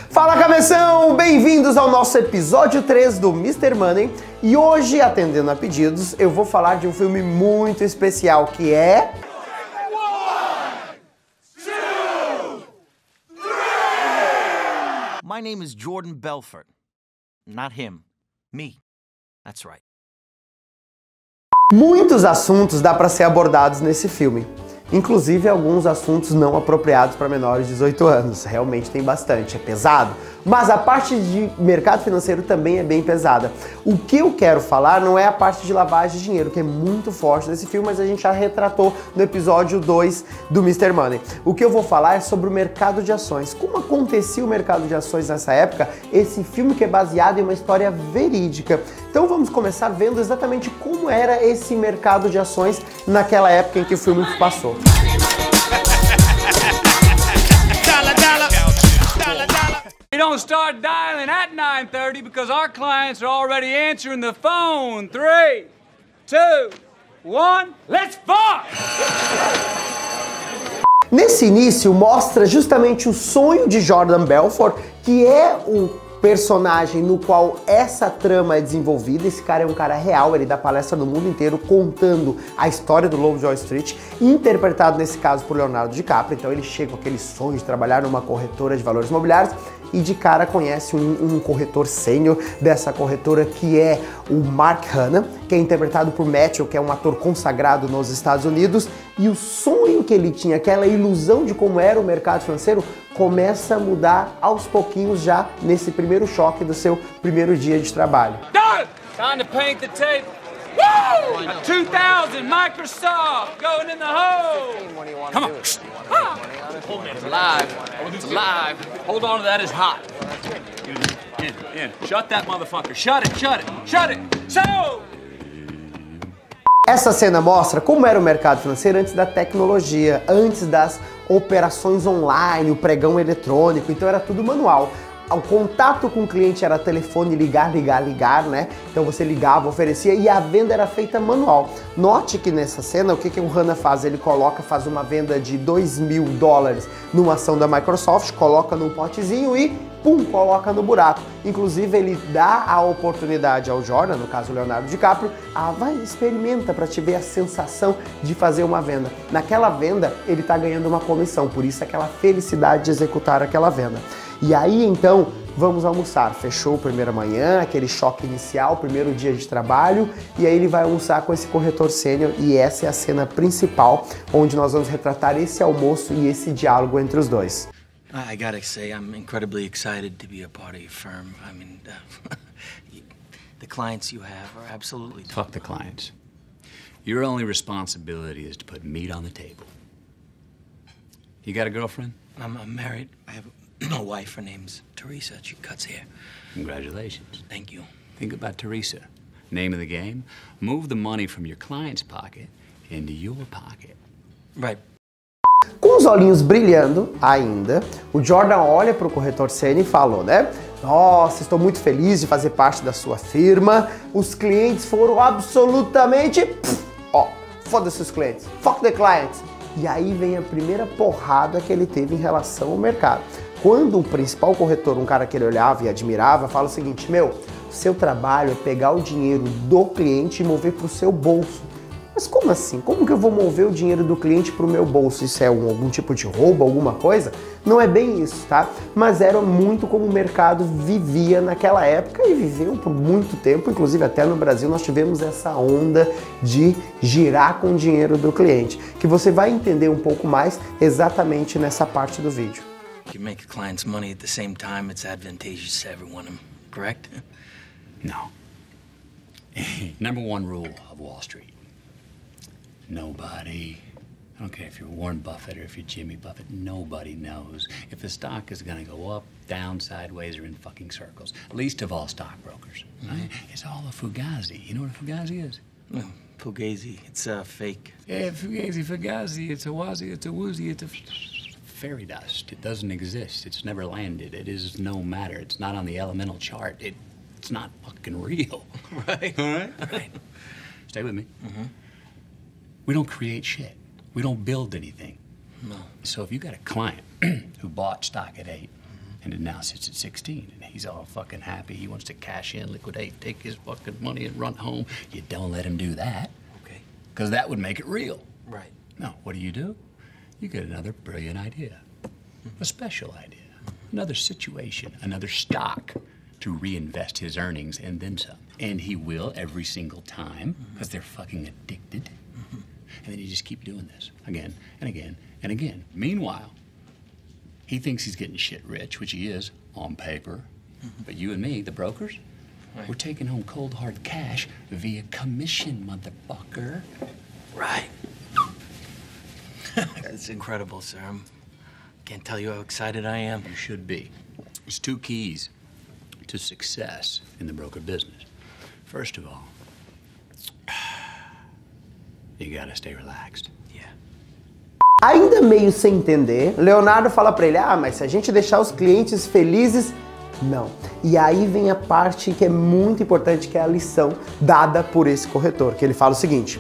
Fala cabeção, bem-vindos ao nosso episódio 3 do Mr. Money. E hoje, atendendo a pedidos, eu vou falar de um filme muito especial que é... My name is Jordan Belfort. Not him. Me. That's right. Muitos assuntos dá para ser abordados nesse filme. Inclusive alguns assuntos não apropriados para menores de 18 anos. Realmente tem bastante, é pesado. Mas a parte de mercado financeiro também é bem pesada. O que eu quero falar não é a parte de lavagem de dinheiro, que é muito forte nesse filme, mas a gente já retratou no episódio 2 do Mr. Money. O que eu vou falar é sobre o mercado de ações. Como acontecia o mercado de ações nessa época, esse filme que é baseado em uma história verídica. Então vamos começar vendo exatamente como era esse mercado de ações naquela época em que o filme passou. We don't start dialing at 9:30 because our clients are already answering the phone. 3, 2, 1, let's fuck! Nesse início mostra justamente o sonho de Jordan Belfort, que é o personagem no qual essa trama é desenvolvida. Esse cara é um cara real, ele dá palestra no mundo inteiro contando a história do Lobo de Wall Street, interpretado nesse caso por Leonardo DiCaprio. Então ele chega com aquele sonho de trabalhar numa corretora de valores imobiliários e de cara conhece um corretor sênior dessa corretora, que é o Mark Hanna, que é interpretado por Matthew, que é um ator consagrado nos Estados Unidos, e o sonho que ele tinha, aquela ilusão de como era o mercado financeiro, começa a mudar aos pouquinhos já nesse primeiro choque do seu primeiro dia de trabalho. Done! Time to paint the tape. Woo! A 2000 Microsoft going in the hole. Come on. Hold it. It's live. It's live. Hold on to that. It's hot. In. Shut that motherfucker. Shut it. Shut it. So! Essa cena mostra como era o mercado financeiro antes da tecnologia, antes das operações online, o pregão eletrônico, então era tudo manual. O contato com o cliente era telefone, ligar, né? Então você ligava, oferecia e a venda era feita manual. Note que nessa cena, o que o Hanna faz? Ele faz uma venda de $2.000 numa ação da Microsoft, coloca num potezinho e pum, coloca no buraco. Inclusive ele dá a oportunidade ao Jordan, no caso o Leonardo DiCaprio, vai, experimenta para te ver a sensação de fazer uma venda. Naquela venda ele tá ganhando uma comissão, por isso aquela felicidade de executar aquela venda. E aí então, vamos almoçar. Fechou a primeira manhã, aquele choque inicial, primeiro dia de trabalho, e aí ele vai almoçar com esse corretor sênior, e essa é a cena principal, onde nós vamos retratar esse almoço e esse diálogo entre os dois. I gotta say, I'm incredibly excited to be a part of your firm. I mean, the clients you have are absolutely... Fuck the clients. Your only responsibility is to put meat on the table. You got a girlfriend? I'm married. I have a wife. Her name's Teresa. She cuts hair. Congratulations. Thank you. Think about Teresa. Name of the game, move the money from your client's pocket into your pocket. Right. Com os olhinhos brilhando ainda, o Jordan olha para o corretor sênior e falou, né? Nossa, estou muito feliz de fazer parte da sua firma. Os clientes foram absolutamente... foda-se os clientes. Fuck the clients. E aí vem a primeira porrada que ele teve em relação ao mercado. Quando o principal corretor, um cara que ele olhava e admirava, fala o seguinte: meu, seu trabalho é pegar o dinheiro do cliente e mover para o seu bolso. Mas como assim? Como que eu vou mover o dinheiro do cliente para o meu bolso? Isso é algum tipo de roubo, alguma coisa? Não é bem isso, tá? Mas era muito como o mercado vivia naquela época e viveu por muito tempo. Inclusive até no Brasil nós tivemos essa onda de girar com o dinheiro do cliente, que você vai entender um pouco mais exatamente nessa parte do vídeo. You make the clients money at the same time, it's advantageous to everyone, correct? No. Number one rule of Wall Street. Nobody, I don't care if you're Warren Buffett or if you're Jimmy Buffett, nobody knows if the stock is going to go up, down, sideways, or in fucking circles. Least of all stockbrokers. Right? It's all a fugazi. You know what a fugazi is? Fugazi, it's fake. Yeah, fugazi, it's a wazi, it's a woozy, it's a fairy dust. It doesn't exist. It's never landed. It is no matter. It's not on the elemental chart. It's not fucking real. Right. All right? All right. Stay with me. Mm-hmm. We don't create shit. We don't build anything. No. So if you got a client who bought stock at 8, And it now sits at 16, and he's all fucking happy. He wants to cash in, liquidate, take his fucking money and run home. You don't let him do that. Okay. Because that would make it real. Right. No, what do? You get another brilliant idea. A special idea. Another situation, another stock to reinvest his earnings and then some. And he will every single time, because they're fucking addicted. And then you just keep doing this again and again and again. Meanwhile, he thinks he's getting shit rich, which he is on paper. But you and me, the brokers, we're taking home cold hard cash via commission, motherfucker. Right. That's incredible, sir. I can't tell you how excited I am. You should be. There's 2 keys to success in the broker business. First of all, you gotta stay relaxed. Ainda meio sem entender, Leonardo fala para ele, mas se a gente deixar os clientes felizes, não. E aí vem a parte que é muito importante, que é a lição dada por esse corretor, que ele fala o seguinte: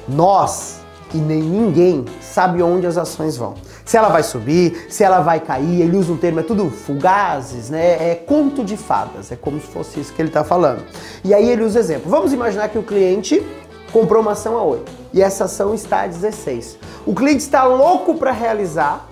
nós e nem ninguém sabe onde as ações vão. Se ela vai subir, se ela vai cair, ele usa um termo, é tudo fugazes, né? É conto de fadas, é como se fosse isso que ele está falando. E aí ele usa exemplo. Vamos imaginar que o cliente comprou uma ação a 8 e essa ação está a 16. O cliente está louco para realizar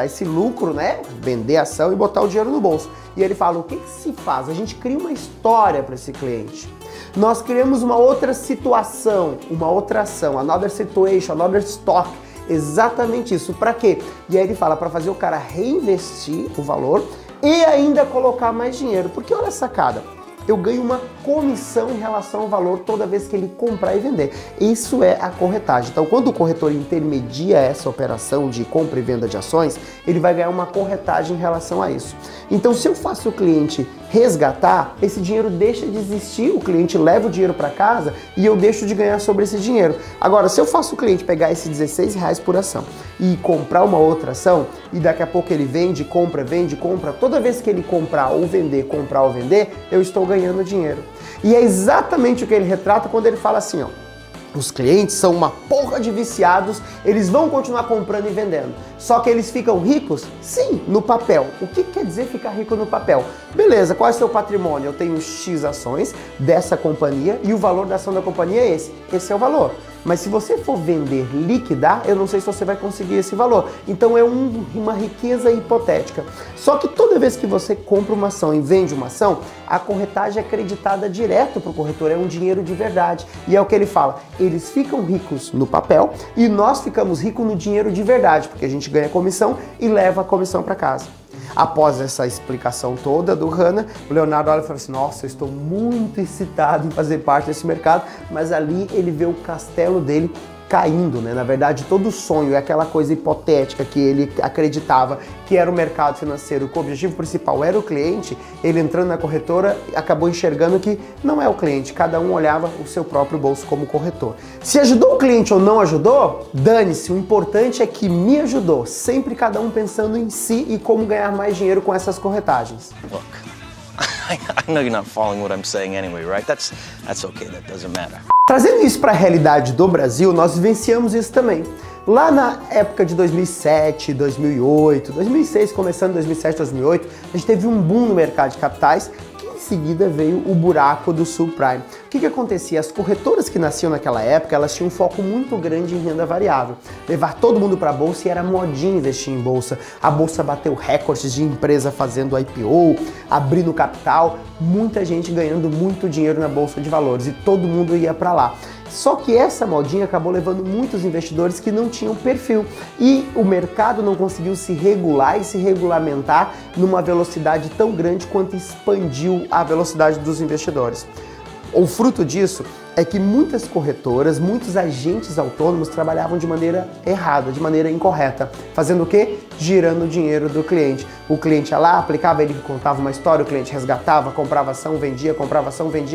esse lucro, né? Vender a ação e botar o dinheiro no bolso. E ele fala, o que se faz? A gente cria uma história para esse cliente. Nós criamos uma outra situação, uma outra ação, another situation, another stock. Exatamente isso. Para quê? E aí ele fala, para fazer o cara reinvestir o valor e ainda colocar mais dinheiro. Porque olha a sacada. Eu ganho uma comissão em relação ao valor toda vez que ele comprar e vender. Isso é a corretagem. Então, quando o corretor intermedia essa operação de compra e venda de ações, ele vai ganhar uma corretagem em relação a isso. Então, se eu faço o cliente resgatar, esse dinheiro deixa de existir, o cliente leva o dinheiro para casa e eu deixo de ganhar sobre esse dinheiro. Agora, se eu faço o cliente pegar esses R$16 por ação e comprar uma outra ação, e daqui a pouco ele vende, compra, toda vez que ele comprar ou vender, eu estou ganhando dinheiro. E é exatamente o que ele retrata quando ele fala assim, ó. Os clientes são uma porra de viciados, eles vão continuar comprando e vendendo. Só que eles ficam ricos? Sim, no papel. O que quer dizer ficar rico no papel? Beleza, qual é o seu patrimônio? Eu tenho X ações dessa companhia e o valor da ação da companhia é esse. Esse é o valor. Mas se você for vender, liquidar, eu não sei se você vai conseguir esse valor. Então é uma riqueza hipotética. Só que toda vez que você compra uma ação e vende uma ação, a corretagem é acreditada direto para o corretor, é um dinheiro de verdade. E é o que ele fala, eles ficam ricos no papel e nós ficamos ricos no dinheiro de verdade, porque a gente ganha comissão e leva a comissão para casa. Após essa explicação toda do Hanna, o Leonardo olha e fala assim, nossa, eu estou muito excitado em fazer parte desse mercado, mas ali ele vê o castelo dele caindo, né? Na verdade, todo sonho é aquela coisa hipotética que ele acreditava que era o mercado financeiro, que o objetivo principal era o cliente, ele entrando na corretora acabou enxergando que não é o cliente, cada um olhava o seu próprio bolso como corretor. Se ajudou o cliente ou não ajudou, dane-se, o importante é que me ajudou, sempre cada um pensando em si e como ganhar mais dinheiro com essas corretagens. Look, I know you're not following what I'm saying anyway, right? That's okay, that doesn't matter. Trazendo isso para a realidade do Brasil, nós vivenciamos isso também. Lá na época de 2007, 2008, 2006, começando em 2007, 2008, a gente teve um boom no mercado de capitais, que em seguida veio o buraco do subprime. O que acontecia? As corretoras que nasciam naquela época, elas tinham um foco muito grande em renda variável. Levar todo mundo para a bolsa e era modinha investir em bolsa. A bolsa bateu recordes de empresa fazendo IPO, abrindo capital, muita gente ganhando muito dinheiro na bolsa de valores e todo mundo ia para lá. Só que essa modinha acabou levando muitos investidores que não tinham perfil e o mercado não conseguiu se regular e se regulamentar numa velocidade tão grande quanto expandiu a velocidade dos investidores. O fruto disso é que muitas corretoras, muitos agentes autônomos trabalhavam de maneira errada, de maneira incorreta. Fazendo o quê? Girando o dinheiro do cliente. O cliente ia lá, aplicava, ele contava uma história, o cliente resgatava, comprava ação, vendia,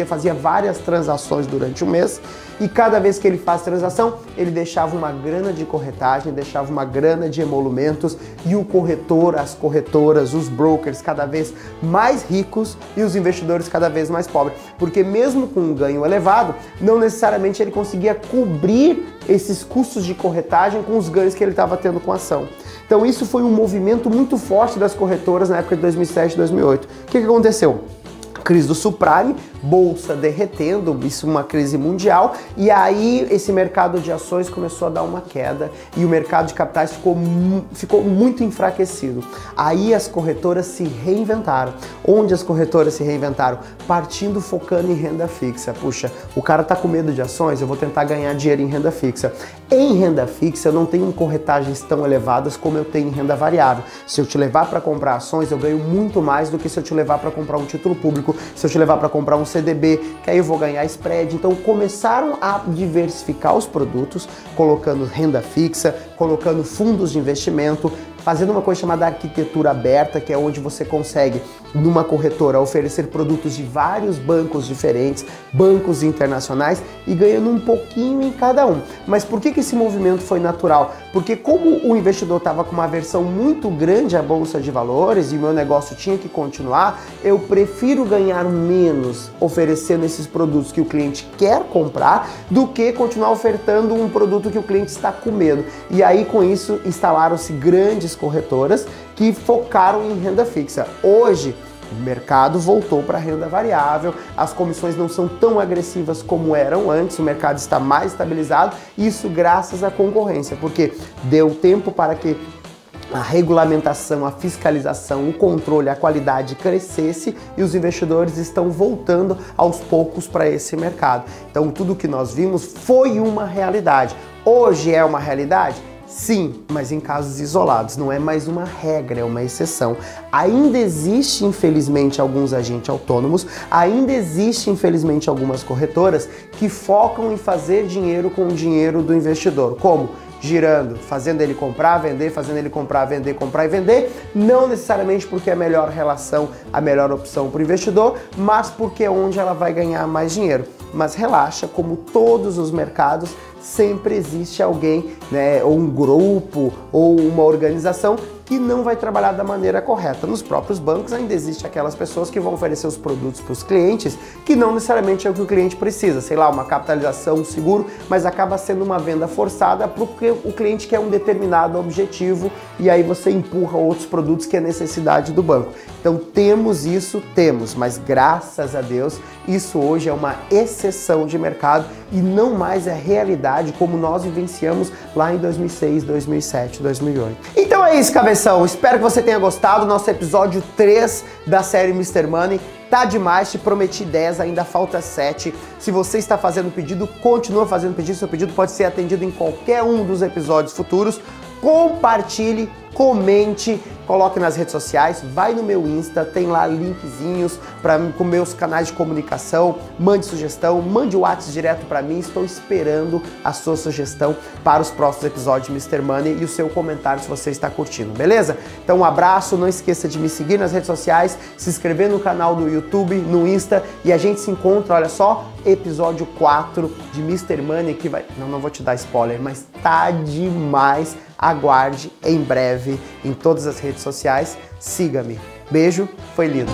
fazia várias transações durante o mês e cada vez que ele faz transação, ele deixava uma grana de corretagem, deixava uma grana de emolumentos e o corretor, as corretoras, os brokers cada vez mais ricos e os investidores cada vez mais pobres. Porque mesmo com um ganho elevado, não necessariamente ele conseguia cobrir esses custos de corretagem com os ganhos que ele estava tendo com a ação. Então isso foi um movimento muito forte das corretoras na época de 2007 e 2008. O que aconteceu? Crise do subprime, bolsa derretendo, isso uma crise mundial, e aí esse mercado de ações começou a dar uma queda e o mercado de capitais ficou muito enfraquecido. Aí as corretoras se reinventaram. Onde as corretoras se reinventaram? Partindo, focando em renda fixa. Puxa, o cara tá com medo de ações, eu vou tentar ganhar dinheiro em renda fixa. Em renda fixa eu não tenho corretagens tão elevadas como eu tenho em renda variável. Se eu te levar para comprar ações, eu ganho muito mais do que se eu te levar para comprar um título público, se eu te levar para comprar um CDB, que aí eu vou ganhar spread. Então começaram a diversificar os produtos, colocando renda fixa, colocando fundos de investimento, fazendo uma coisa chamada arquitetura aberta, que é onde você consegue, numa corretora, oferecer produtos de vários bancos diferentes, bancos internacionais, e ganhando um pouquinho em cada um. Mas por que esse movimento foi natural? Porque como o investidor estava com uma aversão muito grande à bolsa de valores e o meu negócio tinha que continuar, eu prefiro ganhar menos oferecendo esses produtos que o cliente quer comprar do que continuar ofertando um produto que o cliente está com medo. E aí com isso instalaram-se grandes corretoras que focaram em renda fixa. Hoje o mercado voltou para a renda variável, as comissões não são tão agressivas como eram antes, o mercado está mais estabilizado, isso graças à concorrência, porque deu tempo para que a regulamentação, a fiscalização, o controle, a qualidade crescesse e os investidores estão voltando aos poucos para esse mercado. Então tudo que nós vimos foi uma realidade. Hoje é uma realidade? Sim, mas em casos isolados, não é mais uma regra, é uma exceção. Ainda existe, infelizmente, alguns agentes autônomos, ainda existe, infelizmente, algumas corretoras que focam em fazer dinheiro com o dinheiro do investidor. Como? Girando, fazendo ele comprar, vender, fazendo ele comprar, vender, comprar e vender, não necessariamente porque é a melhor relação, a melhor opção para o investidor, mas porque é onde ela vai ganhar mais dinheiro. Mas relaxa, como todos os mercados, sempre existe alguém, né, ou um grupo, ou uma organização que não vai trabalhar da maneira correta. Nos próprios bancos ainda existe aquelas pessoas que vão oferecer os produtos para os clientes que não necessariamente é o que o cliente precisa, sei lá, uma capitalização, um seguro, mas acaba sendo uma venda forçada porque o cliente quer um determinado objetivo e aí você empurra outros produtos que é necessidade do banco. Então temos isso, mas graças a Deus isso hoje é uma exceção de mercado e não mais é realidade como nós vivenciamos lá em 2006, 2007, 2008. Então é isso, cabeção. Espero que você tenha gostado do nosso episódio 3 da série Mr. Money. Tá demais, te prometi 10, ainda falta 7. Se você está fazendo pedido, continua fazendo pedido. Seu pedido pode ser atendido em qualquer um dos episódios futuros. Compartilhe, comente, coloque nas redes sociais, vai no meu Insta, tem lá linkzinhos com meus canais de comunicação, mande sugestão, mande o WhatsApp direto para mim, estou esperando a sua sugestão para os próximos episódios de Mr. Money e o seu comentário se você está curtindo, beleza? Então um abraço, não esqueça de me seguir nas redes sociais, se inscrever no canal do YouTube, no Insta e a gente se encontra, olha só, episódio 4 de Mr. Money que vai... Não vou te dar spoiler, mas tá demais. Aguarde em breve em todas as redes sociais. Siga-me. Beijo, foi lindo.